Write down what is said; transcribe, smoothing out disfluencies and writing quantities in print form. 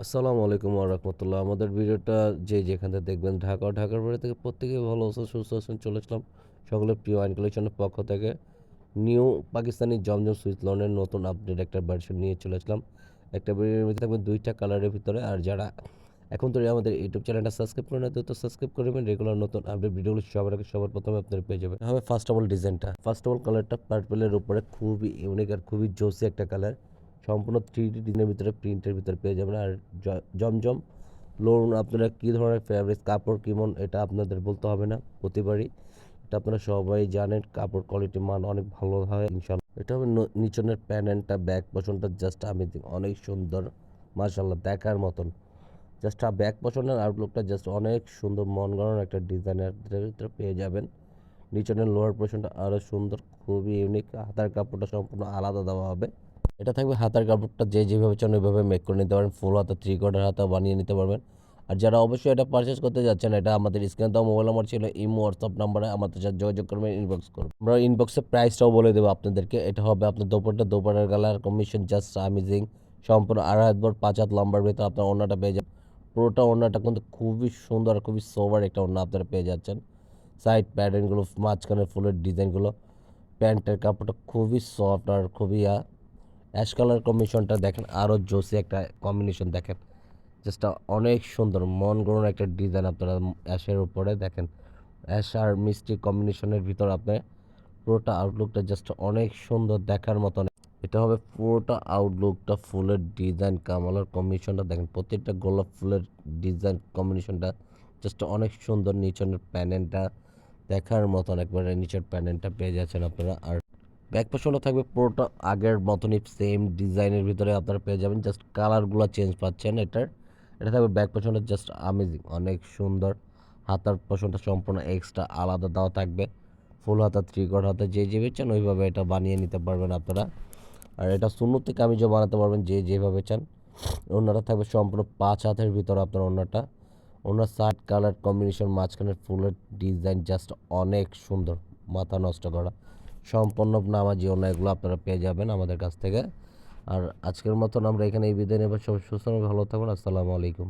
আসসালামু আলাইকুম ওয়া রাহমাতুল্লাহ। আমাদের ভিডিওটা যে যেখান থেকে দেখবেন ঢাকার বাইরে থেকে প্রত্যেকেই ভালো আছেন, সুস্থ আছেন। চলে আসলাম সকলের প্রিয় আইন কালেকশনের পক্ষ থেকে নিউ পাকিস্তানি জমজম সুইচ লনের নতুন আপডেট একটা ভার্সন নিয়ে চলে আসলাম। একটা ভিডিওর মধ্যে থাকবে ২ টা কালারের ভিতরে। আর যারা এখন ধরে আমাদের ইউটিউব চ্যানেলটা সাবস্ক্রাইব করে না দ্রুত সাবস্ক্রাইব করে নেবেন। রেগুলার নতুন আপডেট ভিডিওগুলো সবার আগে সবার প্রথমে আপনারা পেয়ে যাবেন। হবে ফার্স্ট অফ অল ডিজাইনটা। ফার্স্ট অফ অল কালারটা পার্পলের উপরে খুবই ইউনিক আর খুবই জোসি একটা কালার। সম্পূর্ণ 3D ডিজাইনের ভিতরে প্রিন্টের ভিতরে পেয়ে যাবেন। আর জমজম লোন আপনারা কী ধরনের ফেব্রিক কাপড় কেমন এটা আপনাদের বলতে হবে না প্রতিবারই। এটা আপনারা সবাই জানেন কাপড় কোয়ালিটি মান অনেক ভালো হয় ইনশাল্লাহ। এটা হবে নিচনের প্যানেলটা ব্যাক পোর্শনটা জাস্ট অনেক সুন্দর মাশাআল্লাহ দেখার মতন। জাস্ট ব্যাক পোর্শনের আউটলুকটা জাস্ট অনেক সুন্দর মন গড়ানোর একটা ডিজাইনের ভিতরে পেয়ে যাবেন। নিচনের লোয়ার পোর্শনটা আরও সুন্দর খুবই ইউনিক। হাতার কাপড়টা সম্পূর্ণ আলাদা দেওয়া হবে। এটা থাকবে হাতার কাপড়টা যে যেভাবে চান ওইভাবে মেক করে নিতে পারেন। ফুল হাতা 3/4 হাতা বানিয়ে নিতে পারবেন। আর যারা অবশ্যই এটা পারচেজ করতে যাচ্ছেন এটা আমাদের স্ক্রিনে দেওয়া মোবাইল নাম্বার ছিল ইমো হোয়াটসঅ্যাপ নাম্বারে আমাদের সাথে যোগাযোগ করবেন, ইনবক্স করবেন। আমরা ইনবক্সে প্রাইসটাও বলে দেবো আপনাদেরকে। এটা হবে আপনার দোপাট্টার কালার কম্বিনেশন জাস্ট আমেজিং। সম্পূর্ণ 2.5 হাত বড় 5 হাত লম্বার ভেতরে আপনার ওড়নাটা পেয়ে যাবেন। পুরোটা ওড়নাটা কিন্তু খুবই সুন্দর আর খুবই সোবার একটা ওড়না আপনারা পেয়ে যাচ্ছেন। সাইড প্যাটার্নগুলো মাঝখানের ফুলের ডিজাইনগুলো, প্যান্টের কাপড়টা খুবই সফট আর খুবই অ্যাশ কালার কম্বিনেশনটা দেখেন আরও জোসি একটা কম্বিনেশন দেখেন। জাস্ট অনেক সুন্দর মন গড়ানো একটা ডিজাইন আপনারা অ্যাশের উপরে দেখেন। অ্যাশ আর মিষ্টি কম্বিনেশনের ভিতর আপনার পুরোটা আউটলুকটা জাস্ট অনেক সুন্দর দেখার মতন। এটা হবে পুরোটা আউটলুকটা ফুলের ডিজাইন কামালার কম্বিনেশনটা দেখেন। প্রত্যেকটা গোলাপ ফুলের ডিজাইন কম্বিনেশনটা জাস্ট অনেক সুন্দর। নিচনের প্যানেলটা দেখার মতন একবারে নিচের প্যানেলটা পেয়ে যাচ্ছেন আপনারা। আর ব্যাক পোর্শনও থাকবে পুরোটা আগের মতনই সেম ডিজাইনের ভিতরে আপনারা পেয়ে যাবেন। জাস্ট কালারগুলো চেঞ্জ পাচ্ছেন এটার। এটা থাকবে ব্যাক পোর্শনটা জাস্ট আমেজিং অনেক সুন্দর। হাতার পোর্শনটা সম্পূর্ণ এক্সট্রা আলাদা দেওয়া থাকবে। ফুল হাতা 3/4 হাতা যে যেভাবে চান ওইভাবে এটা বানিয়ে নিতে পারবেন আপনারা। আর এটা সুন্নতি কামিজও বানাতে পারবেন যে যেভাবে চান। ওড়নাটা থাকবে সম্পূর্ণ 5 হাতের ভিতরে আপনার ওড়নাটা। ওড়নার সাইড কালার কম্বিনেশন মাঝখানের ফুলের ডিজাইন জাস্ট অনেক সুন্দর মাথা নষ্ট করা। সম্পূর্ণ নামাজি ওড়না এগুলো আপনারা পেয়ে যাবেন আমাদের কাছ থেকে। আর আজকের মতন আমরা এখানে এই বিদায় নেব। সবাই সুস্থ ভালো থাকবেন। আসসালামু আলাইকুম।